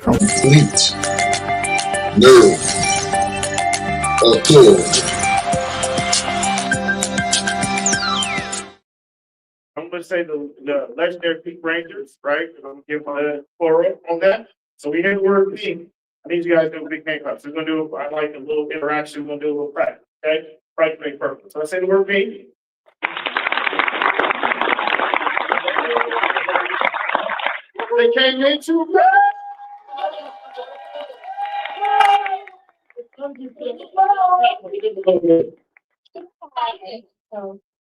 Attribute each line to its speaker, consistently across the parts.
Speaker 1: complete nerve authority.
Speaker 2: I'm going to say the legendary Peak Rangers, right? I'm going to give the plural on that. So we hear the word peak. I need you guys to do a big hand clap. So we're going to do, I like a little interaction. We're going to do a little practice, okay? Practice makes perfect. So I say the word peak. They came in too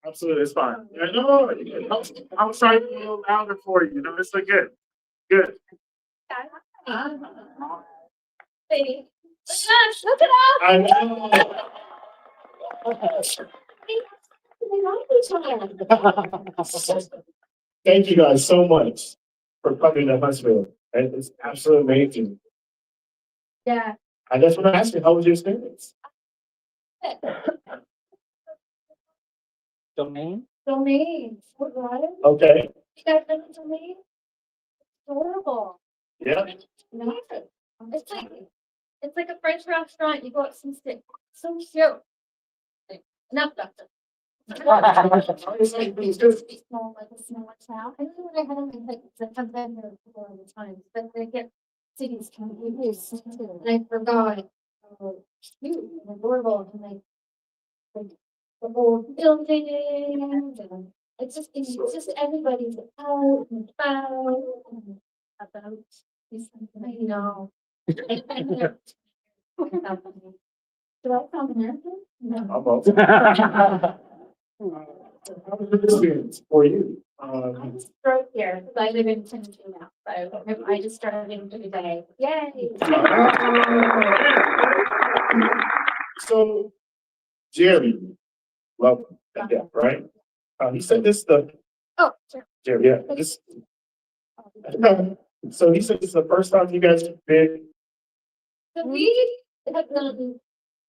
Speaker 2: absolutely, it's fine. Yeah, no, I'm trying to be a little louder for you. No, it's like good. Good.
Speaker 3: Look it
Speaker 2: I know. Thank you guys so much for coming to Huntsville. It's absolutely amazing.
Speaker 3: Yeah.
Speaker 2: I just want to ask you, how was your experience?
Speaker 4: Domain?
Speaker 3: Domains. What, right?
Speaker 2: Okay.
Speaker 3: You guys been to domain? It's adorable.
Speaker 2: Yeah.
Speaker 3: No. It's like a French restaurant. You go up some stick. So cute. Enough doctor. It's small, like a smaller town. I don't know what I had on my head because I've been there before all the time, but they get cities can be used to. And I forgot. Cute and adorable and like the whole building and it's just everybody's out and about I know. Do I sound American? No.
Speaker 2: Almost. How was your experience for you?
Speaker 3: I just drove here because I live in Tennessee now. So I just drove in for the day. Yay!
Speaker 2: So, Jerry, welcome. Yeah, right? He said this the
Speaker 3: Oh, sure.
Speaker 2: Jerry, yeah. So he said this is the first time you guys have been.
Speaker 3: So we have done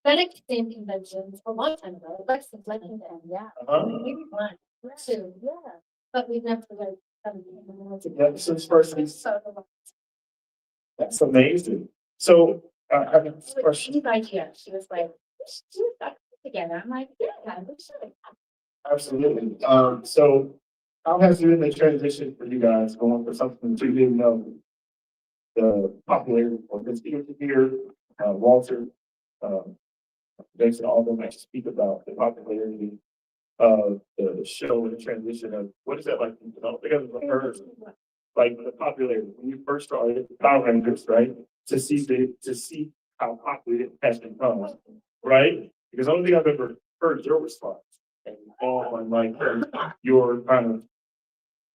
Speaker 3: Fennec Stamp conventions a long time ago, like since London, yeah. Maybe one, two, yeah. But we've never like done
Speaker 2: Together since first.
Speaker 3: So
Speaker 2: That's amazing. So I have a question.
Speaker 3: she's idea. She was like, let's do that together. I'm like, yeah, we should.
Speaker 2: Absolutely. So how has it been the transition for you guys going for something that you didn't know? The popularity of this here, Walter, basically all of them like to speak about the popularity of the show and the transition of what is that like? I don't think I've ever heard like the popularity when you first started Power Rangers, right? To see how popular it has become, right? Because the only thing I've ever heard is your response and on like your kind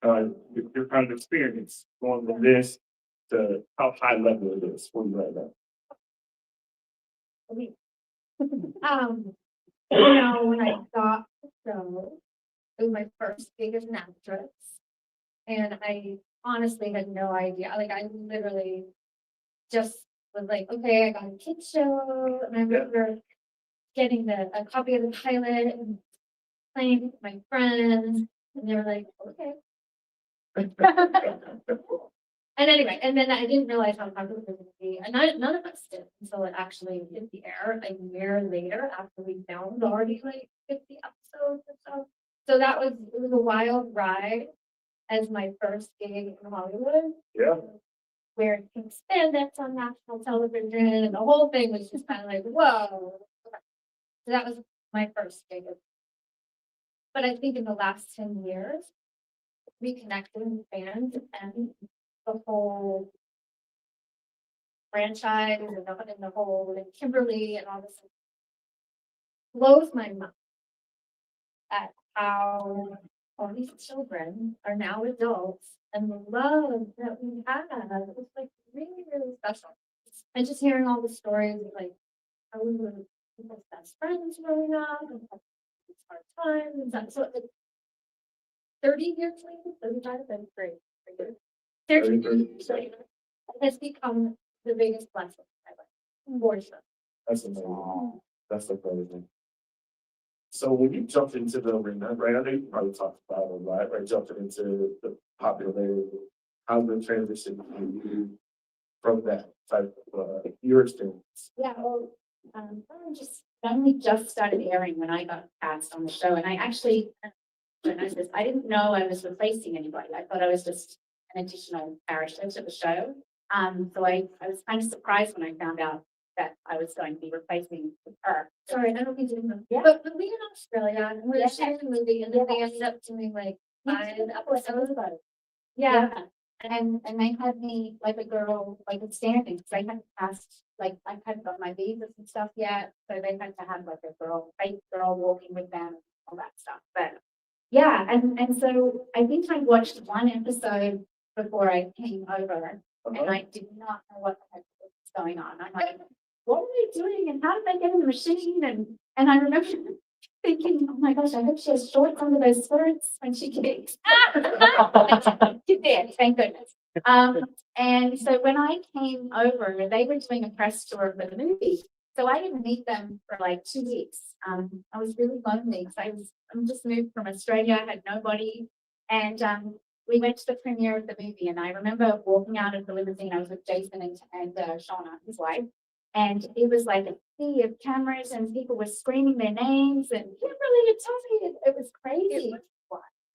Speaker 2: of experience going from this to how high level it is for you right now.
Speaker 3: When I got the show, it was my first gig as an actress. And I honestly had no idea. Like I literally just was like, okay, I got a kids show. And I remember getting a copy of the pilot and playing with my friends. And they were like, okay. And anyway, and then I didn't realize how popular it was going to be. And none of us did until it actually hit the air a year later after we filmed already like 50 episodes or so. So it was a wild ride as my first gig in Hollywood.
Speaker 2: Yeah.
Speaker 3: Wearing pink spandex on national television and the whole thing was just kind of like, whoa. So that was my first gig. But I think in the last 10 years, reconnecting with fans and the whole franchise and the whole and Kimberly and all this blows my mind at how all these children are now adults and the love that we have. It's like really, really special. And just hearing all the stories of like how we were people's best friends growing up and hard times. And so 30 years later, 35, that's great. 30 years later, it has become the biggest blessing in my life. For sure.
Speaker 2: That's amazing. That's so crazy. So when you jumped into the arena, right? I know you probably talked about it a lot, right? Jumping into the popularity, how the transition for you from that type of, your experience?
Speaker 4: Yeah, well, it only just started airing when I got cast on the show, and I actually, when I said, I didn't know I was replacing anybody. I thought I was just an additional character to the show. So I was kind of surprised when I found out that I was going to be replacing her.
Speaker 3: Sorry, I don't mean to interrupt.
Speaker 4: Yeah.
Speaker 3: But we in Australia, and we're
Speaker 4: Yeah.
Speaker 3: sharing the movie, and then they
Speaker 4: Yeah.
Speaker 3: ended up doing like
Speaker 4: Yeah.
Speaker 3: 5 episodes.
Speaker 4: Yeah, and they had me like a girl, like a standing, because I hadn't passed, like, I hadn't got my visas and stuff yet, so they had to have like a girl, fake girl walking with them, and all that stuff, but yeah, and so I think I watched one episode before I came over, and I did not know what the heck was going on. I'm like, what are they doing, and how did they get in the machine, and I remember thinking, oh my gosh, I hope she has shorts under those skirts when she kicks. She did, thank goodness. And so when I came over, they were doing a press tour for the movie. So I didn't meet them for like 2 weeks. I was really lonely because I'm just moved from Australia, I had nobody. And we went to the premiere of the movie, and I remember walking out of the limousine. I was with Jason and Shauna, his wife. And it was like a sea of cameras, and people were screaming their names, and Kimberly and Tommy, it was crazy.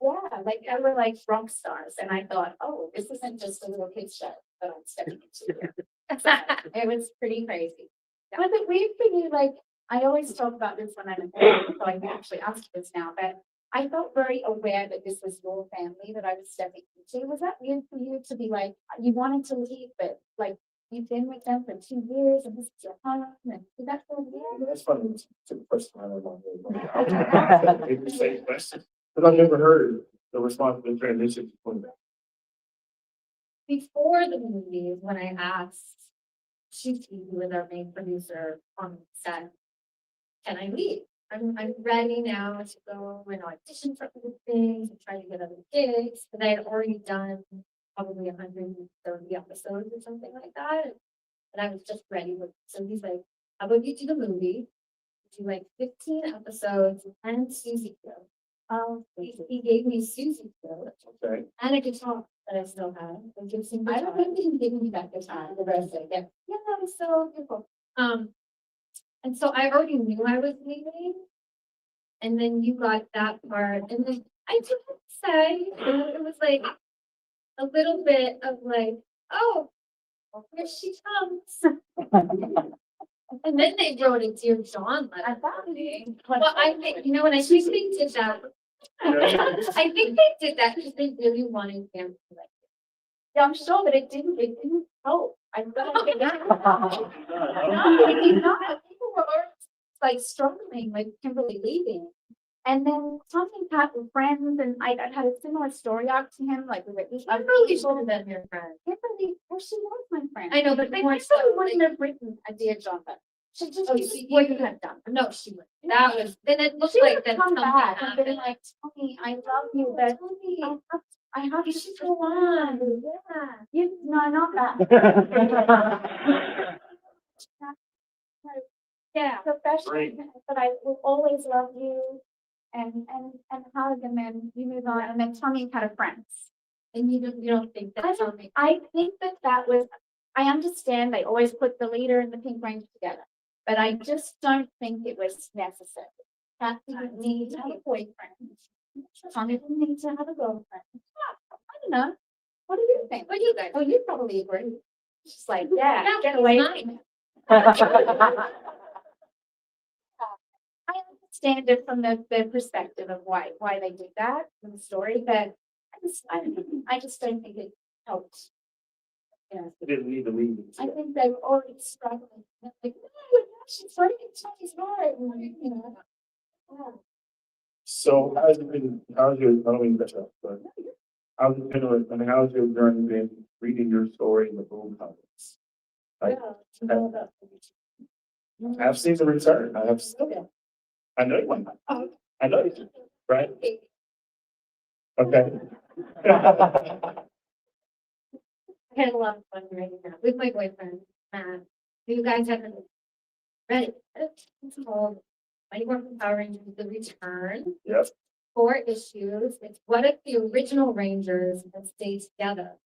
Speaker 4: Yeah, like they were like rock stars. And I thought, oh, this isn't just a little kids show that I'm stepping into here. It was pretty crazy. Was it weird for you? Like, I always talk about this when I'm in therapy, so I can actually ask you this now, but I felt very aware that this was your family that I was stepping into. Was that weird for you to be like, you wanted to leave, but like, you've been with them for 2 years and this is your home, and did that feel weird?
Speaker 2: That's funny. It's the first time I've ever the same question, because I've never heard the response to the transition between that.
Speaker 3: Before the movie, when I asked Shuti, who was our main producer on set, can I leave? I'm ready now to go and audition for other things and try to get other gigs. But I had already done probably 130 episodes or something like that. And I was just ready with, so he's like, how about you do the movie? Do like 15 episodes and Susie Q. He gave me Susie Q
Speaker 2: Okay.
Speaker 3: and a guitar that I still have. I give some
Speaker 4: I
Speaker 3: guitar.
Speaker 4: remember him giving me that guitar, the rest of it.
Speaker 3: Yeah, that was so beautiful. And so I already knew I was leaving. And then you got that part, and then I do have to say, it was like a little bit of like, oh, here she comes. And then they wrote a Dear John letter. Well, I think, you know, and I think they did that. I think they did that because they really wanted him to like.
Speaker 4: Yeah, I'm sure, but it didn't help. I thought it did not. No, it did not. People were like struggling with Kimberly leaving. And then Tommy and Pat were friends, and I had a similar story arc to him. Like we were
Speaker 3: Kimberly should have been your friend.
Speaker 4: Kimberly, well, she was my friend.
Speaker 3: I know, but
Speaker 4: They
Speaker 3: more
Speaker 4: probably
Speaker 3: so,
Speaker 4: wouldn't
Speaker 3: like,
Speaker 4: have written a Dear John letter. She just
Speaker 3: Oh, she
Speaker 4: wouldn't have done.
Speaker 3: no, she wouldn't. That was, then it looked
Speaker 4: She would
Speaker 3: like
Speaker 4: have
Speaker 3: that
Speaker 4: come
Speaker 3: something
Speaker 4: back and been
Speaker 3: happened.
Speaker 4: like, Tommy, I love you, but I have to go on. Yeah. You, no, not that. Yeah, professionally, but I will always love you and hug, and then you move on, and then Tommy had a friend.
Speaker 3: And you don't think that's something.
Speaker 4: I think that was, I understand they always put the leader and the Pink Ranger together, but I just don't think it was necessary. Pat didn't need to have a boyfriend. Tommy didn't need to have a girlfriend. I don't know. What do you think?
Speaker 3: What do you guys?
Speaker 4: Oh, you probably agree. Just like, yeah, get
Speaker 3: he's
Speaker 4: away
Speaker 3: mine.
Speaker 4: I understand it from the perspective of why they did that in the story, but I just don't think it helped. Yeah,
Speaker 2: It didn't need to leave.
Speaker 4: I think they were already struggling. Like, no, she's breaking Tony's heart, and, you know. Yeah.
Speaker 2: So how's it been, how's your, I don't mean to cut but how's it been, I mean, how's your journey been reading your story in the boom comics? Like, I've seen the return, I know you want, I know you do, right? Okay.
Speaker 3: I had a lot of fun writing that with my boyfriend, Matt. You guys haven't read it. It's called Mighty Morphin Power Rangers: The Return.
Speaker 2: Yes.
Speaker 3: 4 issues. It's what if the original Rangers had stayed together?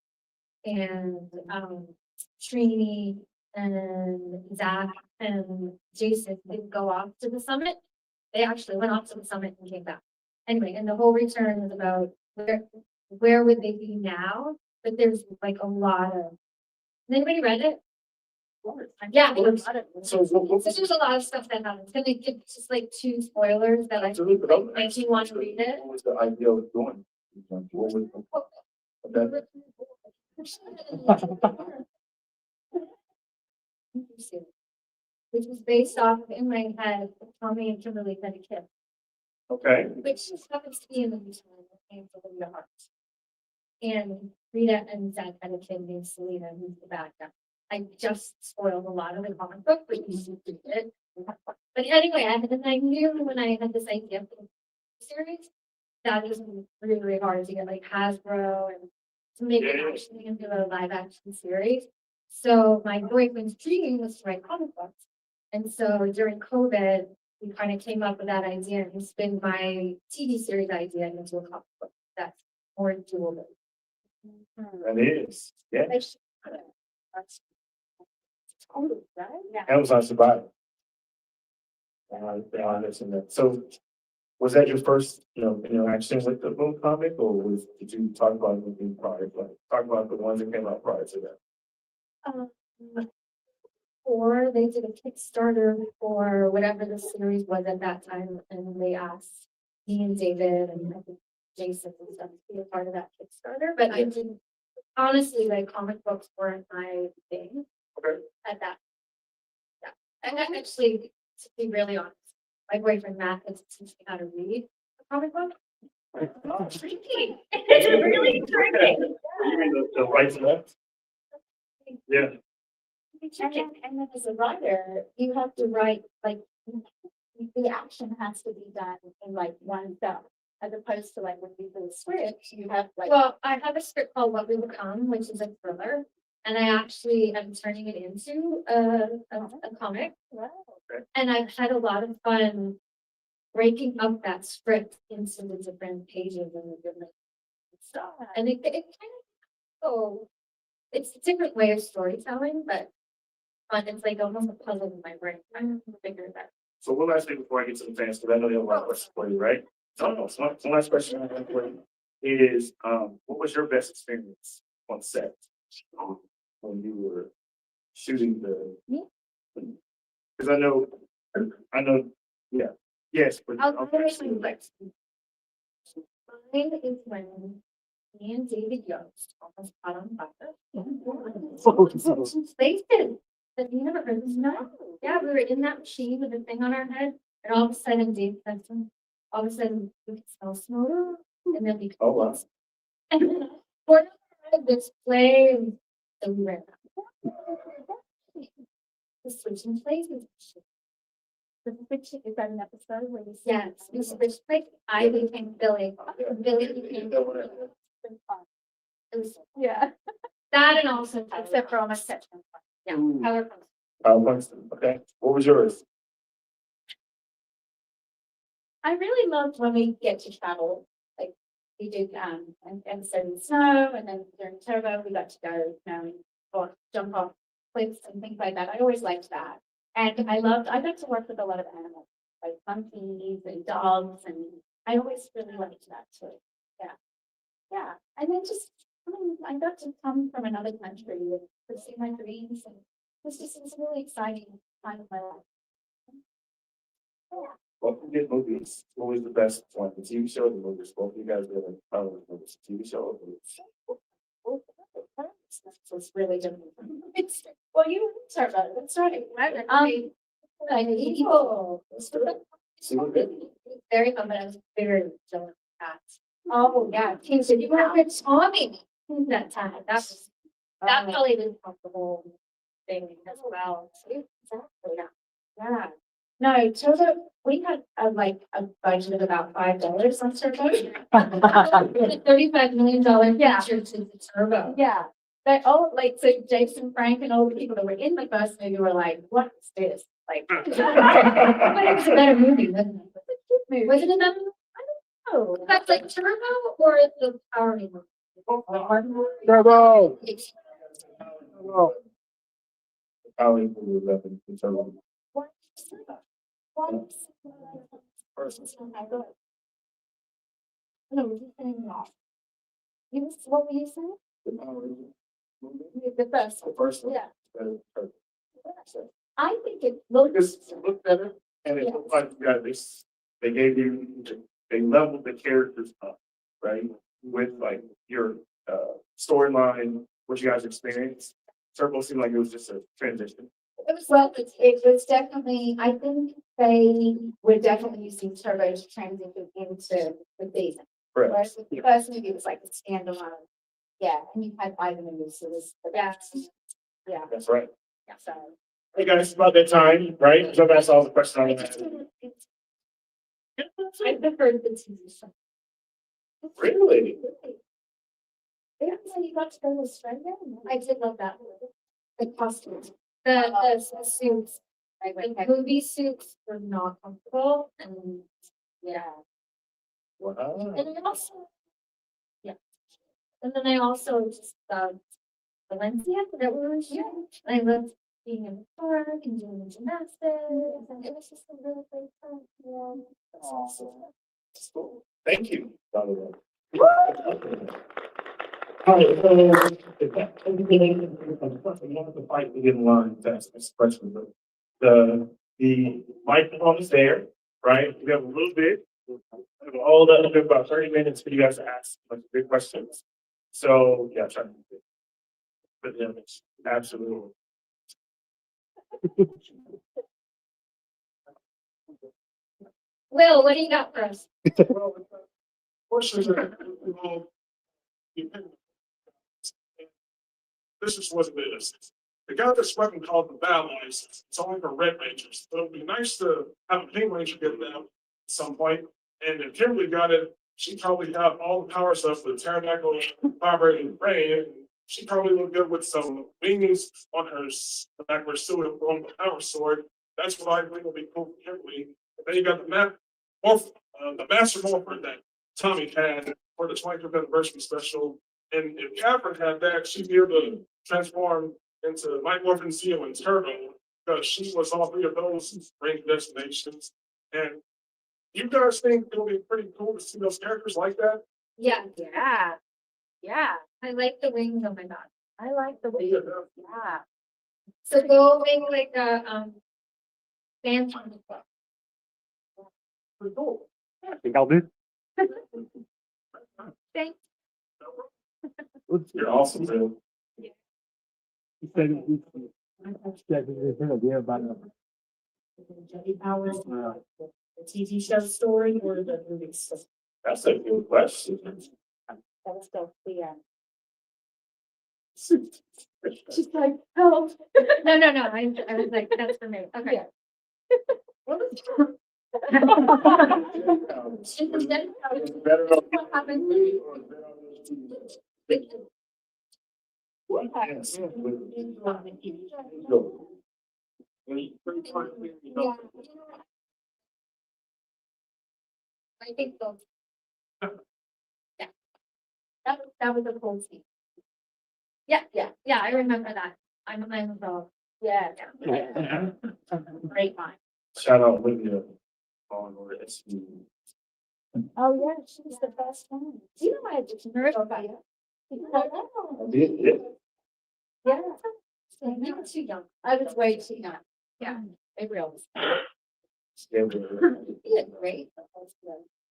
Speaker 3: And Trini and Zach and Jason didn't go off to the summit. They actually went off to the summit and came back. Anyway, and the whole return was about where would they be now? But there's like a lot of, has anybody read it? Yeah.
Speaker 2: So what
Speaker 3: So there's a lot of stuff that happens. Gonna give just like 2 spoilers that I
Speaker 2: absolutely, but I'm-
Speaker 3: makes you want to read it.
Speaker 2: What was the idea of doing? What was okay.
Speaker 3: Which was based off of in my head, Tommy and Kimberly had a kid,
Speaker 2: Okay.
Speaker 3: which just happens to be in the news named Olivia Hart. And Rita and Zach had a kid named Selena, who's the bad guy. I just spoiled a lot of the comic book, but you should read it. But anyway, I knew when I had this idea for the series, that is really, really hard to get like Hasbro and to make it actually into a live action series. So my boyfriend's dream was to write comic books. And so during COVID, we kind of came up with that idea and spin my TV series idea into a comic book. That's more doable.
Speaker 2: That is, yeah.
Speaker 4: That's cool, right? Yeah.
Speaker 2: Amazon survived. They are this and that. So was that your first, interactions with the book comic, or did you talk about it prior? Like talk about the ones that came out prior to that?
Speaker 3: Or they did a Kickstarter for whatever the series was at that time, and they asked me and David and I think Jason and stuff to be a part of that Kickstarter. But I didn't honestly, like, comic books weren't my thing
Speaker 2: Okay.
Speaker 3: at that. Yeah, and then actually, to be really honest, my boyfriend Matt has teach me how to read a comic book. It's tricky. It's really tricky.
Speaker 2: You mean the right and left? Yeah.
Speaker 4: And then as a writer, you have to write, like, the action has to be done in like one go, as opposed to like when you do a script, you have like.
Speaker 3: Well, I have a script called What We Become, which is a thriller, and I actually am turning it into a comic.
Speaker 4: Wow.
Speaker 3: And I've had a lot of fun breaking up that script into the different pages and the different stuff. And it kind of, it's a different way of storytelling, but it's like almost a puzzle in my brain. I'm figuring that.
Speaker 2: So one last thing before I get to the fans, because I know they have a lot of questions for you, right? So one last question I have for you is, what was your best experience on set when you were shooting the? Because I know, yeah, yes, but.
Speaker 3: I'll
Speaker 2: okay,
Speaker 3: finish
Speaker 2: so,
Speaker 3: my next. Mine is when me and David Yost almost caught on fire. Spaces. Have you never heard this? No. Yeah, we were in that machine with the thing on our head, and all of a sudden, Dave said something. All of a sudden, we could smell smoke, and then we could.
Speaker 2: Oh, wow.
Speaker 3: And then, for this play, so we ran. The switching places.
Speaker 4: Is that an episode where you?
Speaker 3: Yes, we switched places. I became Billy. Billy became. It was
Speaker 4: Yeah,
Speaker 3: that, and also
Speaker 4: except for all my section.
Speaker 3: yeah,
Speaker 2: Ooh.
Speaker 3: PowerPoint.
Speaker 2: Okay, what was yours?
Speaker 4: I really loved when we get to travel, like we did, and so in snow, and then during Turbo, we got to go, or jump off cliffs and things like that. I always liked that. And I got to work with a lot of animals, like monkeys and dogs, and I always really liked that too. Yeah. Yeah. And then I got to come from another country and pursue my dreams, and it's a really exciting time of my life. Yeah.
Speaker 2: Well, who did movies? What was the best one? The TV show or the movies? Both of you guys did movies. TV show or movies?
Speaker 4: It's really different. Well, you start about it. That's right. Evil.
Speaker 3: Very fun, but I was very jealous of that.
Speaker 4: Oh, yeah.
Speaker 3: So you were with Tommy that time. That probably didn't help the whole thing as well.
Speaker 4: Exactly. Yeah. No, Turbo, we had a budget of about $5 on Turbo.
Speaker 3: $35 million feature to the Turbo.
Speaker 4: Yeah. But so Jason, Frank, and all the people that were in the first movie were like, what is this? Like,
Speaker 3: But it was a better movie, wasn't it? Was it a better movie? I don't know. That's like Turbo or the Power movie?
Speaker 2: Turbo! colleague who was up in Sutherland.
Speaker 3: No, we're just saying off. What were you saying? The first.
Speaker 2: The first one.
Speaker 3: Yeah.
Speaker 2: So,
Speaker 3: I think it looks.
Speaker 2: because it looked better, and it looked like you guys, they gave you, they leveled the characters up, right? With like your storyline, what you guys experienced. Turbo seemed like it was just a transition.
Speaker 4: Well, it was definitely, I think they were definitely using Turbo to transition into the season.
Speaker 2: Correct.
Speaker 4: Whereas with the first movie, it was like a standalone. Yeah, and you had 5 movies, so it was. Yeah,
Speaker 2: That's right.
Speaker 4: so.
Speaker 2: Hey guys, it's about that time, right? Jump ask all the questions on that.
Speaker 3: I preferred the TV show.
Speaker 2: Really?
Speaker 3: When you got to go to Australia, I did love that.
Speaker 4: The costumes.
Speaker 3: The suits,
Speaker 4: I went
Speaker 3: the movie suits were not comfortable and
Speaker 4: yeah.
Speaker 2: Wow.
Speaker 3: and I also, yeah. And then I also just Valencia that we were shooting. I loved being in the park and doing the gymnastics and it was just a really great time. Yeah.
Speaker 2: Awesome. That's cool. Thank you. By the way. All right, so if that everything, you have to fight to get in line to ask this question, but the microphone is there, right? We have a little bit. We have all the about 30 minutes for you guys to ask like big questions. So yeah, try to do it. But yeah, absolutely.
Speaker 3: Will, what do you got for us?
Speaker 5: Questions are, this is what it is. The guy that's fucking called the battle license, it's only for red rangers, but it'd be nice to have a pink ranger get them at some point. And if Kimberly got it, she'd probably have all the power stuff with pterodactyl, fiber, and brain. She probably look good with some wings on her back, we're still on the power sword. That's what I think will be cool for Kimberly. And then you got the master morpher that Tommy had for the 25th anniversary special. And if Catherine had that, she'd be able to transform into Mike Morphin, Zeo, and Turbo, because she was all 3 of those range destinations. And you guys think it'll be pretty cool to see those characters like that?
Speaker 3: Yeah,
Speaker 4: Yeah.
Speaker 3: I like the wings. Oh my god.
Speaker 4: I like the way. Yeah.
Speaker 3: So go wing like a phantom.
Speaker 5: Pretty cool.
Speaker 6: I think I'll do.
Speaker 3: Thanks.
Speaker 2: You're awesome, Bill.
Speaker 6: He said there's an idea about
Speaker 7: Hours, the TV show story or the movies?
Speaker 2: That's a good question.
Speaker 4: That's so clear.
Speaker 3: She's like, oh. No. I was like, that's for me. Okay.
Speaker 2: Better
Speaker 3: What happened?
Speaker 2: Yes.
Speaker 3: Yeah. I think so. Yeah. That was a cool scene. Yeah, I remember that. I'm a
Speaker 4: Yeah.
Speaker 3: yeah.
Speaker 4: Great mind.
Speaker 2: Shout out Olivia on SB.
Speaker 4: Oh, yeah, she's the best one. You know, I just heard about it.
Speaker 2: I did, yeah.
Speaker 4: Yeah.
Speaker 3: You were too young.
Speaker 4: I was way too young.
Speaker 3: Yeah.
Speaker 4: It really was.
Speaker 2: Yeah, we're-
Speaker 4: You did great.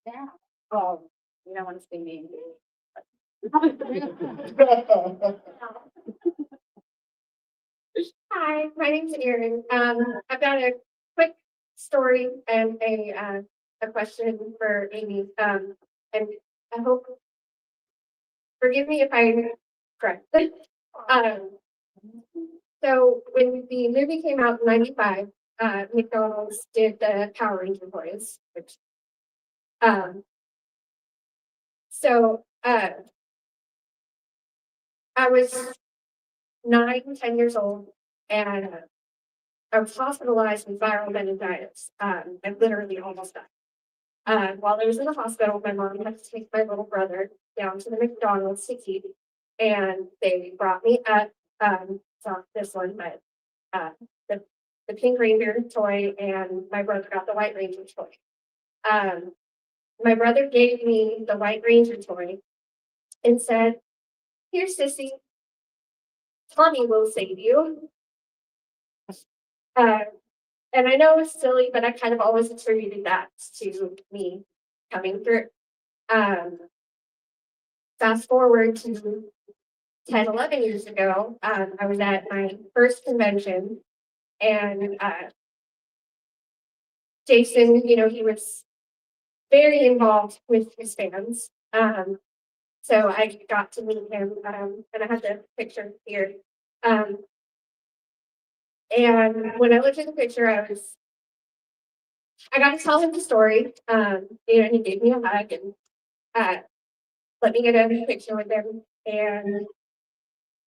Speaker 4: Yeah. Oh, you don't want to see me.
Speaker 8: Hi, my name's Erin. I've got a quick story and a question for Amy. And I hope, forgive me if I'm correct. So when the movie came out in '95, McDonald's did the Power Ranger toys, which, so I was 9, 10 years old, and I was hospitalized with viral meningitis. I literally almost died. While I was in the hospital, my mom had to take my little brother down to the McDonald's to eat, and they brought me up, it's not this one, but Pink Ranger toy and my brother got the White Ranger toy. My brother gave me the White Ranger toy and said, "Here, sissy, Tommy will save you." Uh, and I know it's silly, but I kind of always attributed that to me coming through. Fast forward to 10, 11 years ago, I was at my first convention and Jason, he was very involved with his fans. So I got to meet him, and I have the picture here. And when I looked at the picture, I got to tell him the story. And he gave me a hug and let me get a picture with him. And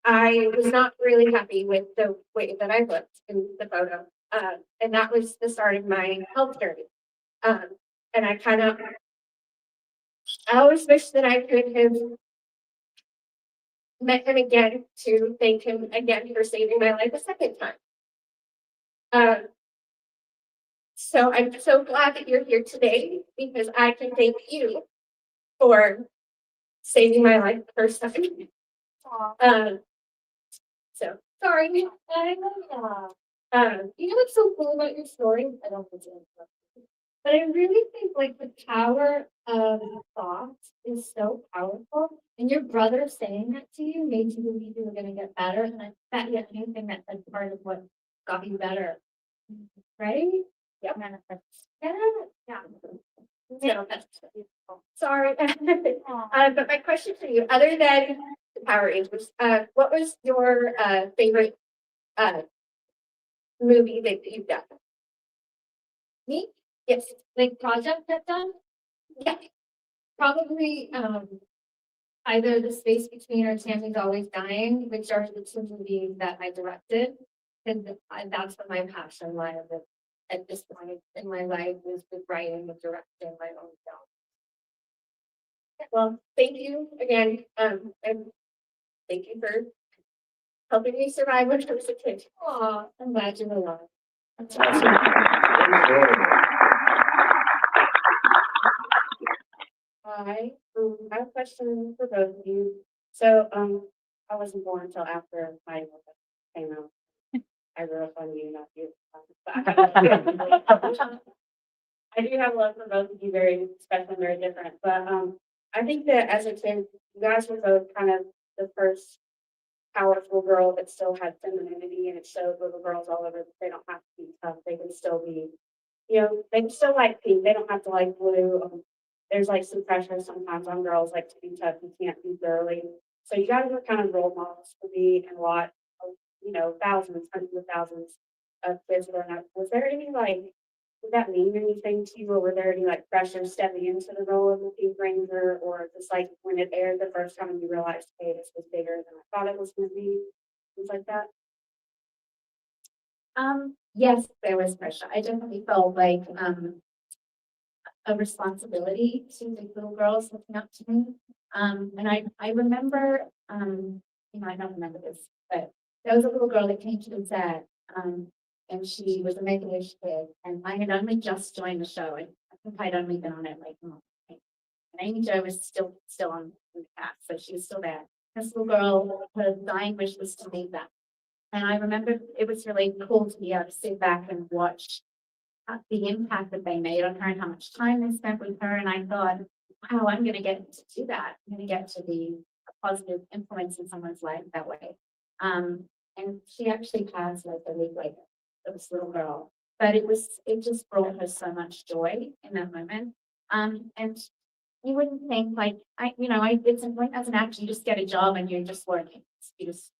Speaker 8: I was not really happy with the way that I looked in the photo. And that was the start of my health journey. And I always wish that I could have met him again to thank him again for saving my life a second time. So I'm so glad that you're here today because I can thank you for saving my life the first time. So sorry.
Speaker 3: I love that. You know what's so cool about your story? I don't think it's but I really think like the power of thought is so powerful. And your brother saying that to you made you believe you were gonna get better. And I bet you anything that's like part of what got you better. Right?
Speaker 8: Yep.
Speaker 3: Manifest.
Speaker 8: Yeah.
Speaker 3: Yeah. That's beautiful.
Speaker 8: Sorry. But my question for you, other than the Power Rangers, what was your favorite movie that you've done?
Speaker 3: Me?
Speaker 8: Yes.
Speaker 3: Like project I've done?
Speaker 8: Yeah.
Speaker 3: Probably either The Space Between or Tammy's Always Dying, which are the two movies that I directed. And that's what my passion lies at this point in my life is with writing and directing my own film.
Speaker 8: Well, thank you again. And thank you for helping me survive when I was a kid.
Speaker 3: Aw, I'm glad you're alive.
Speaker 2: That's awesome.
Speaker 9: Hi, I have a question for both of you. So, I wasn't born until after my came out. I grew up on you, not you. I do have love for both of you, very special and very different. But I think that as a kid, you guys were both kind of the first powerful girl that still had femininity, and it showed little girls all over that they don't have to be tough. They can still be, they can still like pink. They don't have to like blue. There's like some pressure sometimes on girls like to be tough. You can't be girly. So you guys were kind of role models for me and a lot of, thousands, hundreds of thousands of kids growing up. Was there any did that mean anything to you, or were there any pressure stepping into the role of the Pink Ranger, or just when it aired the first time and you realized, hey, this was bigger than I thought it was going to be, things like that?
Speaker 4: Yes, there was pressure. I definitely felt like a responsibility to the little girls looking up to me. And I remember, I don't remember this, but there was a little girl that came to the set, and she was a Make-A-Wish kid, and I had only just joined the show, and I think I'd only been on it and Amy Jo was still on the cast, so she was still there. This little girl, her dying wish was to leave that. And I remember it was really cool to be able to sit back and watch the impact that they made on her and how much time they spent with her. And I thought, wow, I'm going to get to do that. I'm going to get to be a positive influence in someone's life that way. And she actually passed a week later, this little girl. But it just brought her so much joy in that moment. And you wouldn't think it's like as an actor, you just get a job and you're just working. You just,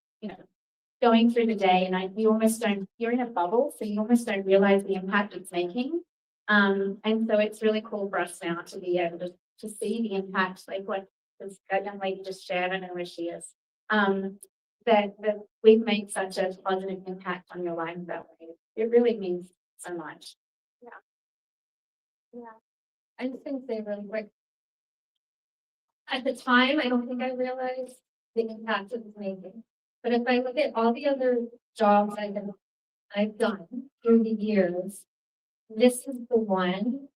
Speaker 4: going through the day, and you almost don't, you're in a bubble, so you almost don't realize the impact it's making. And so it's really cool for us now to be able to see the impact, like what this young lady just shared, I don't know where she is, that we've made such a positive impact on your life that way. It really means so much.
Speaker 3: Yeah. I just think they really quick. At the time, I don't think I realized the impact it was making. But if I look at all the other jobs I've done, through the years, this is the one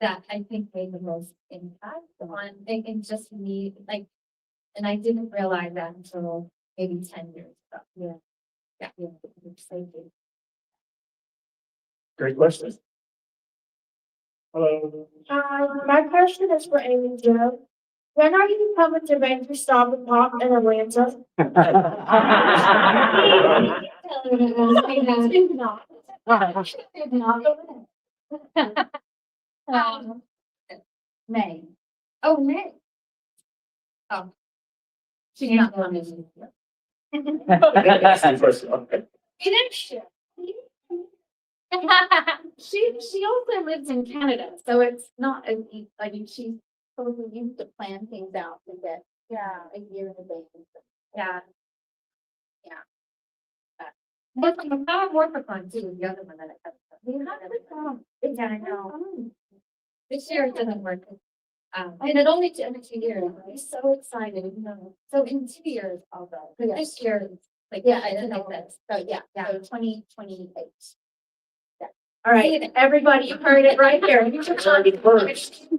Speaker 3: that I think made the most impact on, and just me, like, and I didn't realize that until maybe 10 years ago. Yeah. Thank you.
Speaker 2: Great question. Hello.
Speaker 8: My question is for Amy Jo. When are you coming to Ranger Stop and Pop in Atlanta?
Speaker 4: May.
Speaker 3: Oh, May. Oh. She's not coming.
Speaker 2: Okay.
Speaker 3: Next year. She also lives in Canada, so it's not as easy. I mean, she's
Speaker 4: Probably used to plan things out and get, a year in advance.
Speaker 3: yeah. But the power work for fun too, the other one that I have. Yeah, I know. This year it doesn't work. And it only took 2 years. I'm so excited, you know. So in 2 years, I'll go. But this year, like,
Speaker 4: I
Speaker 3: it's
Speaker 4: don't
Speaker 3: like
Speaker 4: know.
Speaker 3: this.
Speaker 4: So, so 2028.
Speaker 8: All right, everybody, you heard it right here. You should try to first.
Speaker 4: No,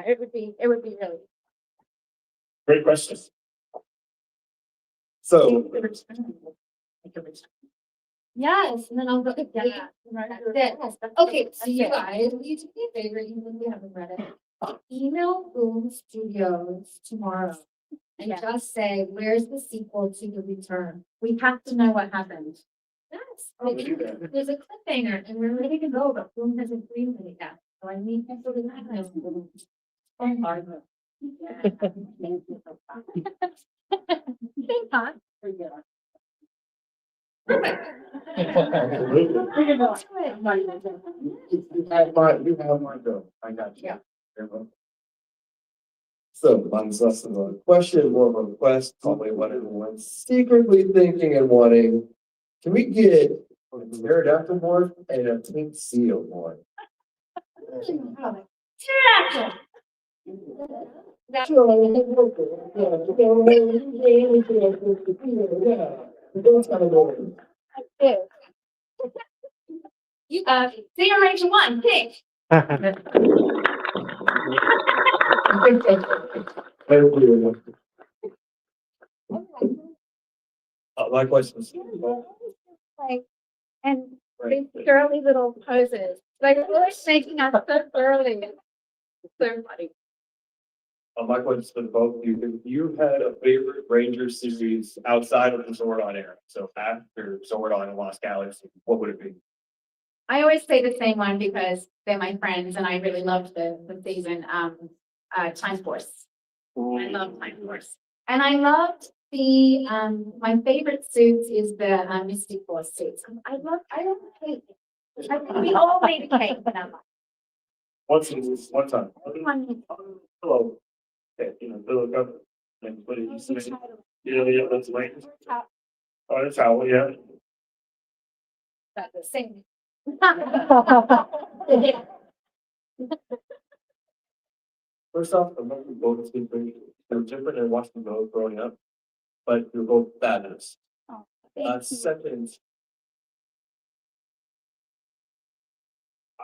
Speaker 4: it would be really.
Speaker 2: Great question. So,
Speaker 3: Yes, and then I'll go, yeah. That's it. Okay, so you guys, will you do me a favor, even if you haven't read it? Email Boom Studios tomorrow and just say, where's the sequel to The Return? We have to know what happened. Yes,
Speaker 2: I'll do that.
Speaker 3: there's a cliffhanger and we're ready to go, but Boom hasn't greenlit it yet. So I need people to know. Oh, hard. Thank God.
Speaker 2: absolutely. You have my bill. I got you.
Speaker 3: Yeah.
Speaker 2: Very well. So mine's less of a question, more of a request, probably what everyone's secretly thinking and wanting. Can we get a pterodactyl board and a pink seal board?
Speaker 3: You, see arrange one, pick.
Speaker 2: My question is.
Speaker 8: Like, and these girly little poses, like always making us so girly. So funny.
Speaker 2: My question is for both of you. If you had a favorite Ranger series outside of the Zordon era, so after Zordon and Lost Galaxy, what would it be?
Speaker 4: I always say the same one because they're my friends and I really loved the season, Time Force. I love Time Force. And I loved the, my favorite suits is the Mystic Force suits. I love cake. I think we all made a cake.
Speaker 2: One time.
Speaker 4: Everyone-
Speaker 2: Hello. Okay, fill it up. And put it in some. Yeah, that's right. Oh, that's how, yeah.
Speaker 3: That's the same.
Speaker 2: First off, I love you both as good. They're different and watching both growing up, but you're both fabulous. Second,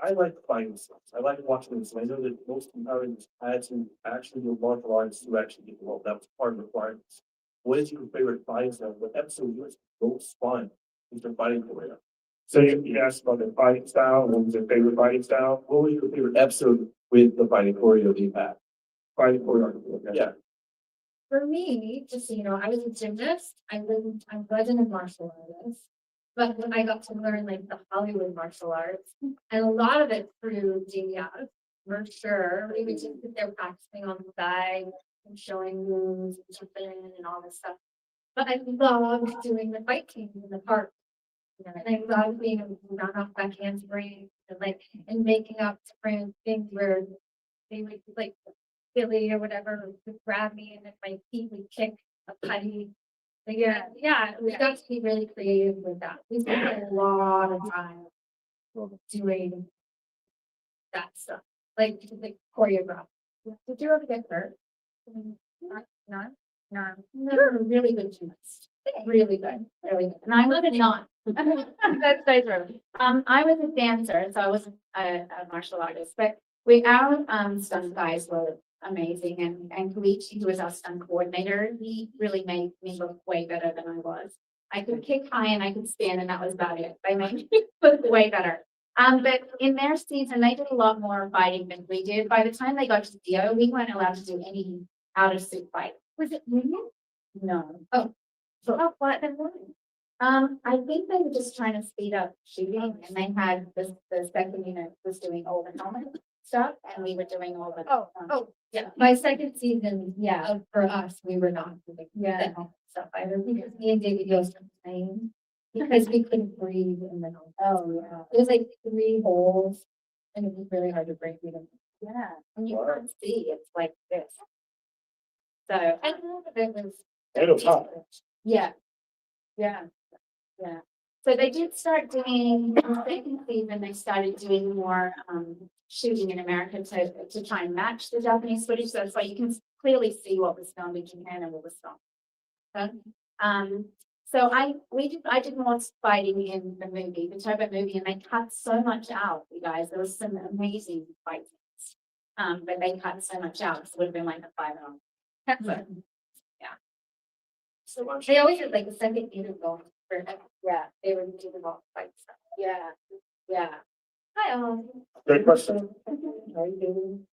Speaker 2: I like fighting stuff. I like watching this. I know that most competitors had to actually do martial arts to actually get involved. That was part of the requirements. What is your favorite fighting style? What episode was most fun with the fighting career? So you asked about the fighting style. What was your favorite fighting style? What was your favorite episode with the fighting choreo you had? Fighting choreography. Yeah.
Speaker 3: For me, just so you know, I was a gymnast. I wasn't a martial artist, but I got to learn like the Hollywood martial arts, and a lot of it through DDS, for sure. We would just sit there practicing on the side and showing moves and jumping and all this stuff. But I loved doing the fight scenes in the park. And I loved being able to run off back handspring and making up different things where they would like Billy or whatever would grab me and then my feet would kick a putty. But yeah, we got to be really creative with that. We spent a lot of time doing that stuff, like choreograph. Did you ever get hurt? No. You're a really good gymnast.
Speaker 4: Really good, really good. And I was not. That's so true. I was a dancer, so I wasn't a martial artist, but our stunt guys were amazing, and Koichi, who was our stunt coordinator, he really made me look way better than I was. I could kick high and I could stand, and that was about it. They made me look way better. But in their season, they did a lot more fighting than we did. By the time they got to Dio, we weren't allowed to do any out of suit fight. Was it women? No. Oh, so what then? I think they were just trying to speed up shooting, and they had the second unit was doing all the helmet stuff, and we were doing all the.
Speaker 3: Yeah, my second season, for us, we were not doing
Speaker 4: Yeah.
Speaker 3: the helmet stuff either, because me and David Yost were playing, because we couldn't breathe in the helmet.
Speaker 4: Oh, yeah.
Speaker 3: It was like 3 holes, and it was really hard to breathe even.
Speaker 4: Yeah, and you can't see, it's like this. So,
Speaker 3: I know that it was.
Speaker 2: It was hot.
Speaker 4: yeah, yeah, yeah. So they did start doing, in the second season, they started doing more shooting in America to try and match the Japanese footage. So it's like you can clearly see what was filmed in Japan and what was filmed. So I did more fighting in the movie, the Turbo movie, and they cut so much out, you guys. There was some amazing fight scenes. But they cut so much out, so it would have been like a 5-hour. So,
Speaker 3: So they always had like a second unit going for,
Speaker 4: yeah,
Speaker 3: they were doing all the fight stuff.
Speaker 4: yeah, yeah.
Speaker 3: Hi,
Speaker 2: Great question.
Speaker 6: How are you doing?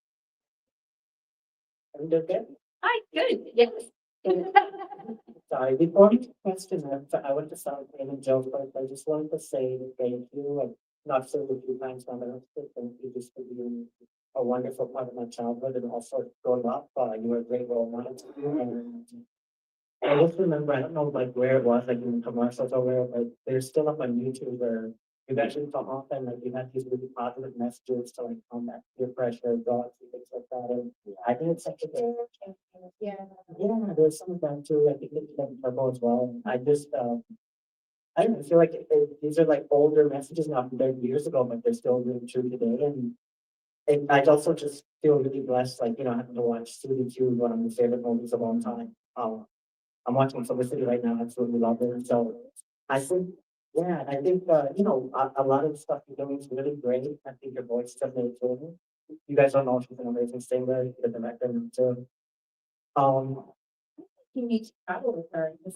Speaker 6: Are you okay?
Speaker 3: Hi, good, yes.
Speaker 6: Sorry, before the question, I want to start making a joke, but I just wanted to say thank you. I've not said it a few times now, but I thank you just for being a wonderful part of my childhood and also growing up. You were a great role model to me. And I just remember, I don't know like where it was, like in commercials or where, but there's still up on YouTube where you actually come off and like you had these really positive messages to like combat peer pressure, dogs, and things like that. And I think it's such a good.
Speaker 4: Yeah.
Speaker 6: Yeah, there's some of that too. I think it's in Turbo as well. I just, I don't know, I feel like these are like older messages, not from 30 years ago, but they're still really true today. And I also just feel really blessed, like, having to watch Studio Q, one of my favorite movies of all time. I'm watching Felicity right now. I absolutely love it. So I think, I think, a lot of the stuff you're doing is really great. I think your voice is definitely too. You guys don't know she's an amazing singer. You can direct them too.
Speaker 4: You need to travel with her.
Speaker 3: I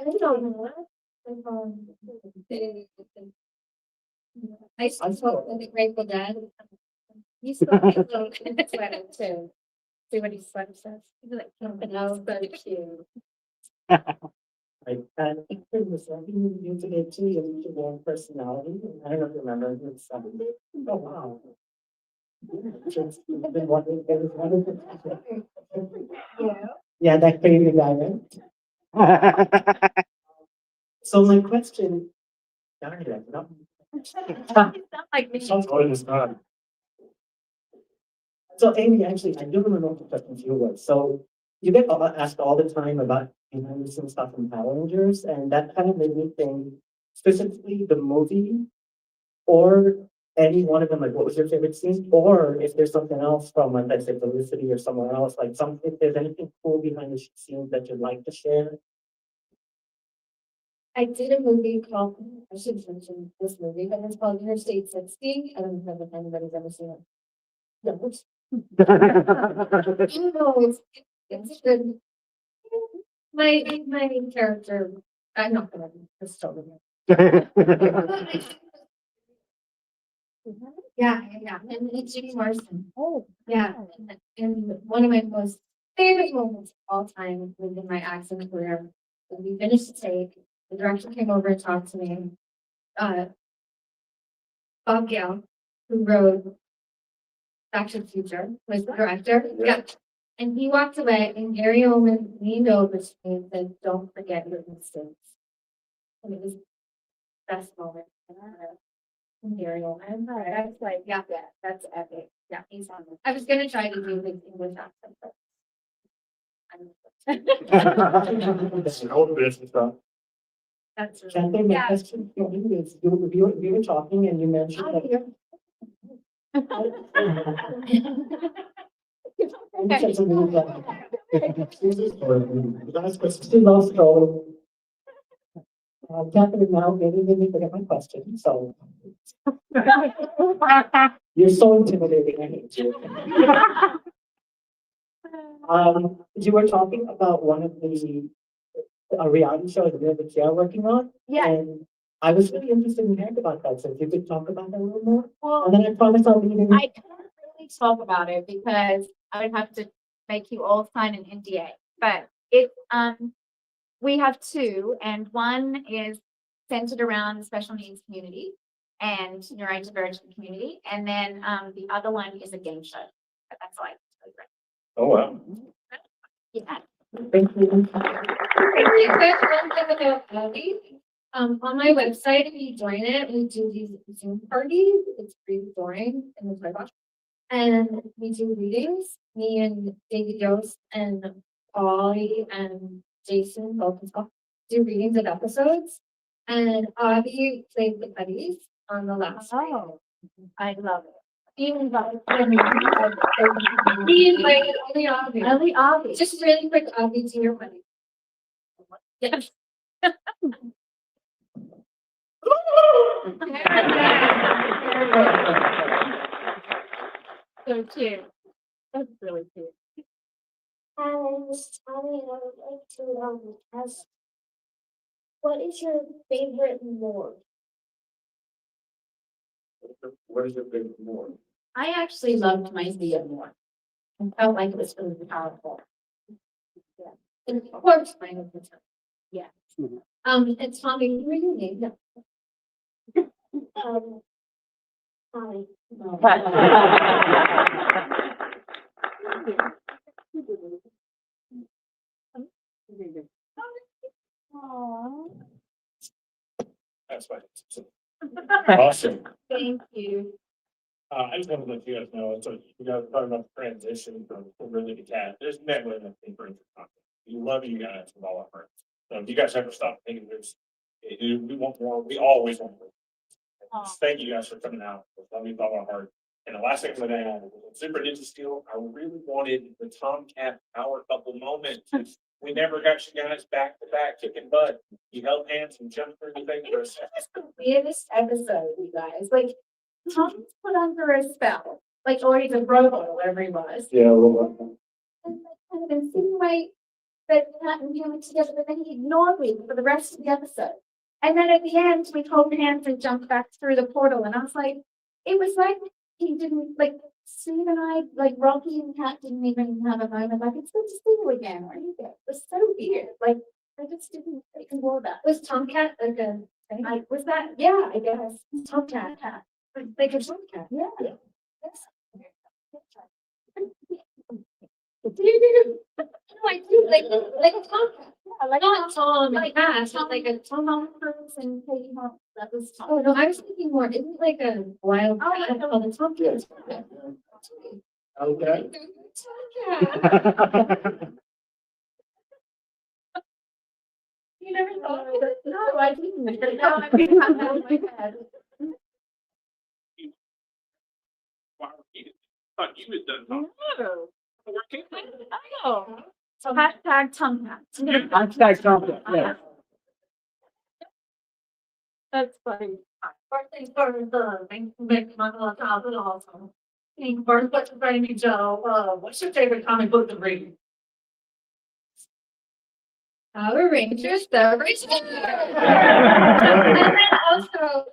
Speaker 3: don't know. I spoke with the Grateful Dead.
Speaker 4: You spoke a little in the sweater too. See what his sweater says. He's like, no, so cute.
Speaker 6: Right, and it was something you to get to your warm personality. I don't know if you remember it was something. Oh wow. Just been wondering if it was yeah, that crazy guy, right? So my question, darn it, no.
Speaker 4: It's not like me.
Speaker 2: Oh, it is not.
Speaker 6: So Amy, actually, I do remember what the question to you was. So you get asked all the time about behind the scenes stuff from Power Rangers, and that kind of made me think specifically the movie or any one of them, like what was your favorite scene? Or if there's something else from like let's say Felicity or somewhere else, like if there's anything cool behind the scenes that you'd like to share.
Speaker 3: I did a movie called, I should mention this movie, but it's called Interstate 60. I don't know if anybody's ever seen it. No. You know, it's good. My main character, I'm not gonna just tell them. Yeah, and it's Jimmy Morrison. Oh, yeah, and one of my most favorite moments of all time within my acting career, when we finished the take, the director came over and talked to me. Bob Gale, who wrote Back to the Future, was the director. Yeah. And he walked away, and Gary Oldman leaned over to me and said, "Don't forget your mistakes." And it was the best moment. From Gary Oldman.
Speaker 4: All right, I was like, yeah, that's epic.
Speaker 3: Yeah, he's on it. I was gonna try to do his English accent, but.
Speaker 2: It's an old business stuff.
Speaker 3: That's
Speaker 6: Can
Speaker 3: really.
Speaker 6: they make
Speaker 3: Yeah.
Speaker 6: question for you is you were talking and you mentioned that Last question, last call. Catherine now made me forget my question, so. You're so intimidating, I hate you. You were talking about one of a reality show that you're working on.
Speaker 4: Yeah.
Speaker 6: And I was really interested in hearing about that, so if you could talk about that a little more.
Speaker 4: Well,
Speaker 6: And then I promise I'll leave
Speaker 4: I can't really talk about it because I would have to make you all sign an NDA. But we have two, and one is centered around the special needs community and neurodivergent community, and then the other one is a game show. But that's all I can tell you right
Speaker 2: Oh, wow.
Speaker 4: now. Yeah.
Speaker 6: Thank you.
Speaker 3: On my website, if you join it, we do these Zoom parties. It's pretty boring in the toy box. And we do readings, me and David Yost and Ollie and Jason, both of us, do readings of episodes. And Avi played the buddies on the last.
Speaker 4: Oh, I love it.
Speaker 3: Being like only Avi.
Speaker 4: Really obvious.
Speaker 3: Just really quick, Avi, to your buddy. Yes.
Speaker 4: So cute. That's really cute.
Speaker 8: And Tommy, I would like to ask, what is your favorite lord?
Speaker 2: What is your favorite more?
Speaker 4: I actually loved my Zia more. I felt like it was really powerful. Yeah.
Speaker 3: And of course, mine is the time.
Speaker 4: Yeah.
Speaker 3: And Tommy, who are you named?
Speaker 8: Tommy.
Speaker 2: That's fine. Awesome.
Speaker 4: Thank you.
Speaker 2: I just wanted to let you guys know, so you guys are talking about the transition from really to cat. There's never anything for content. We love you guys with all our hearts. So if you guys ever stop thinking we want more, we always want more. Just thank you guys for coming out. Love you with all our heart. And the last thing for that, Super Ninja Steel, I really wanted the Tomcat power couple moment. We never got you guys back to back kicking butt. You held hands and jumped through the thing for a second.
Speaker 4: It's the weirdest episode, you guys. Like, Tom's put under a spell. Like, or he's a robot, or whatever he was.
Speaker 2: Yeah, well,
Speaker 4: And I kind of insinuate that Pat and him were together, but then he ignored me for the rest of the episode. And then at the end, we held hands and jumped back through the portal. And I was like, it was like he didn't, like, Steve and I, like, Rocky and Kat didn't even have a moment. Like, it's good to see you again. Where you go? It was so weird. Like, I just didn't ignore that.
Speaker 3: Was Tomcat like a?
Speaker 4: Was that? Yeah, I guess.
Speaker 3: Tomcat. Like a Tomcat.
Speaker 4: Yeah.
Speaker 3: No, I do like a Tomcat.
Speaker 4: Yeah, like
Speaker 3: Not Tom,
Speaker 4: like
Speaker 3: Cat,
Speaker 4: Tom,
Speaker 3: like a
Speaker 4: Tom Cruise and Katie Holmes. That was Tom.
Speaker 3: Oh, no, I was thinking more, isn't it like a wild
Speaker 4: Oh,
Speaker 3: cat
Speaker 4: like a-
Speaker 3: called a Tomcat?
Speaker 2: okay.
Speaker 3: Tomcat. You never thought of it?
Speaker 4: No, I didn't. No, I didn't have that in my head.
Speaker 5: Thought you had done something.
Speaker 4: No.
Speaker 5: Working.
Speaker 4: I know. So hashtag Tomcat.
Speaker 6: Hashtag Tomcat, yeah.
Speaker 4: That's funny.
Speaker 3: Birthday for the, make my little child awesome. Birthday for baby Joe, what's your favorite comic book to read? Power Rangers, the original. And then also,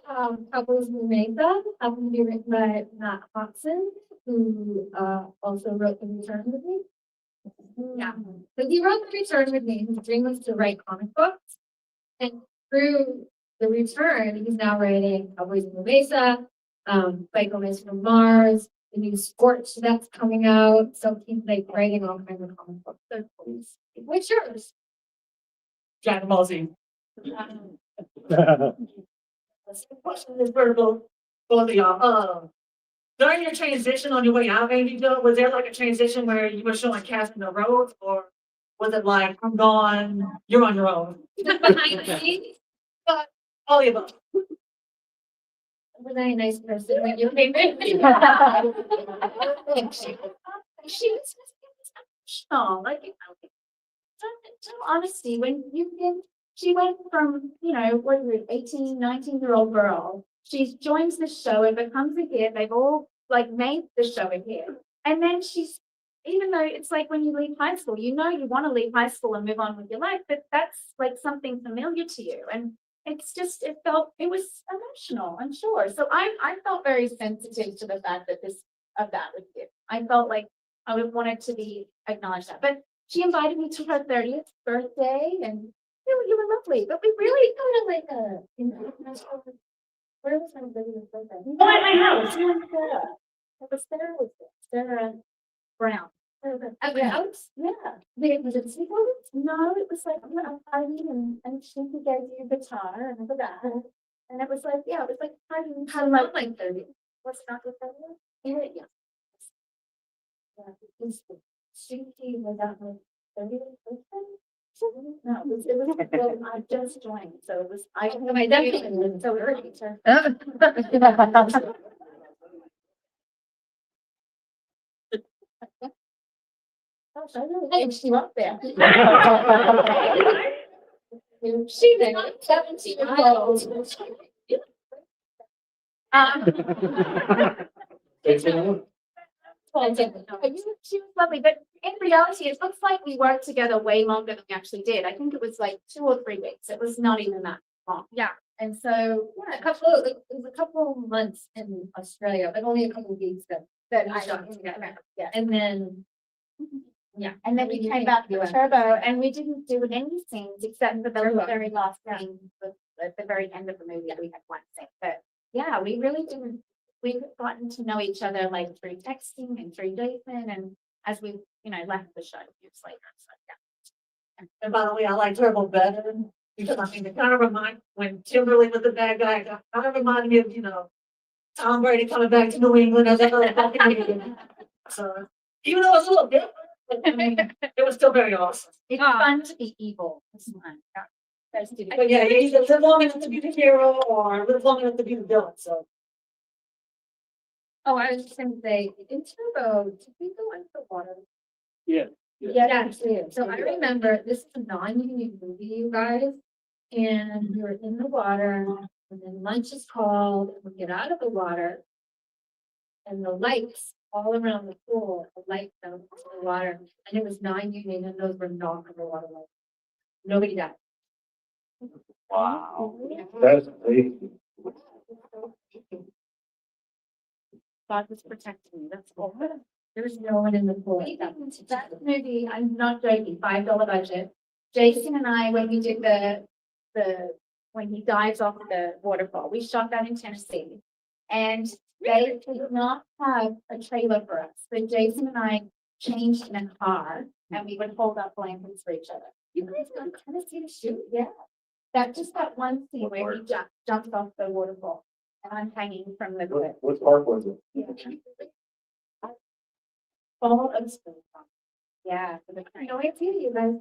Speaker 3: Couples Who Made Them, happened to be written by Matt Hobson, who also wrote The Return with Me. Yeah, so he wrote The Return with Me. His dream was to write comic books. And through The Return, he's now writing Cowboys in the Mesa, Cycleman from Mars, the new Scorch that's coming out. So he's like writing all kinds of comic books. So cool. What's yours?
Speaker 7: Dragon Ball Z.
Speaker 2: That's
Speaker 7: The question is for both of y'all. During your transition on your way out, Amy Joe, was there like a transition where you were showing casting the road, or was it like, I'm gone, you're on your own?
Speaker 3: Behind the scenes,
Speaker 7: All the above.
Speaker 3: was I a nice person when you came in?
Speaker 4: She was emotional, like, in honesty, when she went from, what is it, 18, 19-year-old girl, she joins the show and becomes a hit, they've all like made the show a hit. And then even though it's like when you leave high school, you want to leave high school and move on with your life, but that's like something familiar to you. And it was emotional, I'm sure. So I felt very sensitive to the fact that that was it. I felt like I would wanted to be acknowledged that. But she invited me to her 30th birthday, and you were lovely. But we really kind of like where was my 30th birthday?
Speaker 7: Oh, at my house.
Speaker 4: Sarah. It was Sarah Brown.
Speaker 3: Okay.
Speaker 4: Yeah. Was it sweet? No, it was like a party, and she gave you a guitar and all that. And it was like, it was like party.
Speaker 3: How about like 30?
Speaker 4: Was it not your 30th? Yeah. She was at my 30th birthday? No, it was well, I just joined, so it was, I definitely, so early. Gosh, I really aged you up there. She did 17 years old. She was lovely, but in reality, it looks like we worked together way longer than we actually did. I think it was like 2 or 3 weeks. It was not even that long.
Speaker 3: Yeah.
Speaker 4: And so,
Speaker 3: It was a couple of months in Australia, but only a couple of weeks that
Speaker 4: I
Speaker 3: we shot
Speaker 4: don't,
Speaker 3: together.
Speaker 4: yeah.
Speaker 3: And then,
Speaker 4: And then we came back to Turbo, and we didn't do any scenes except for the very last scene, at the very end of the movie, we had one scene. But yeah, we really didn't. We've gotten to know each other like through texting and through Jason, and as we, left the show years later. So yeah.
Speaker 7: And by the way, I like Turbo better because I mean, it kind of when Timberlake was the bad guy, it kind of reminded me of, Tom Brady coming back to New England as a So even though it was a little different, but, I mean, it was still very awesome.
Speaker 4: It's fun to be evil. It's fun. Yeah.
Speaker 7: But yeah, you either live long enough to be the hero or live long enough to be the villain. So
Speaker 3: Oh, I was just gonna say, in Turbo, did we go into the water?
Speaker 6: Yeah.
Speaker 3: Yeah, so I remember this is a non-union movie, you guys, and we were in the water, and then lunch is called, and we get out of the water. And the lights all around the pool, the lights down in the water, and it was non-union, and those were not underwater lights. Nobody died.
Speaker 6: Wow.
Speaker 2: That's crazy.
Speaker 4: God was protecting me. That's all.
Speaker 3: There was no one in the pool.
Speaker 4: That movie, I'm not joking, $5 budget. Jason and I, when we did when he dives off the waterfall, we shot that in Tennessee. And they did not have a trailer for us. So Jason and I changed in a car, and we would hold up blankets for each other. You guys go to Tennessee to shoot? Yeah. That one scene where he jumps off the waterfall, and I'm hanging from the cliff.
Speaker 2: What park was it?
Speaker 4: Fall of spring. Yeah. For the no, it's you guys.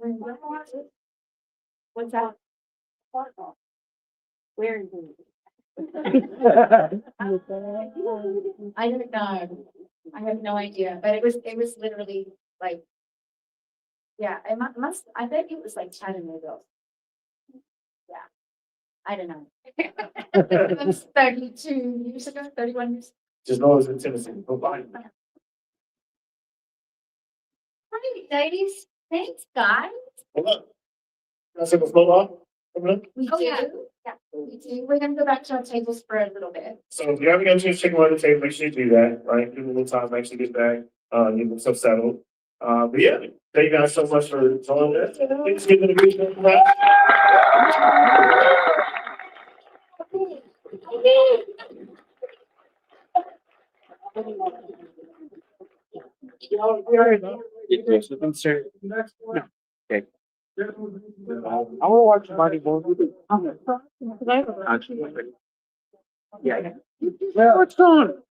Speaker 4: What's that? Where is it? I don't know. I have no idea, but it was literally like, yeah, I bet it was like Chattanooga. Yeah. I don't know. It was 32 years ago, 31 years.
Speaker 2: Just know it's in Tennessee. Go find it.
Speaker 4: Hi, ladies. Thanks, guys.
Speaker 2: Hold on. Can I say what's going on? Coming up?
Speaker 4: We
Speaker 3: Oh,
Speaker 4: do.
Speaker 3: yeah.
Speaker 4: Yeah, we do. We're gonna go back to our tables for a little bit.
Speaker 2: So if you haven't got a chance to check out the table, make sure you do that, right? Give it a little time, make sure you get back, get yourself settled. But yeah, thank you guys so much for joining us. Let's give it a big round.
Speaker 6: Okay. I will watch Mighty Bones with you. Yeah. Yeah, what's going on?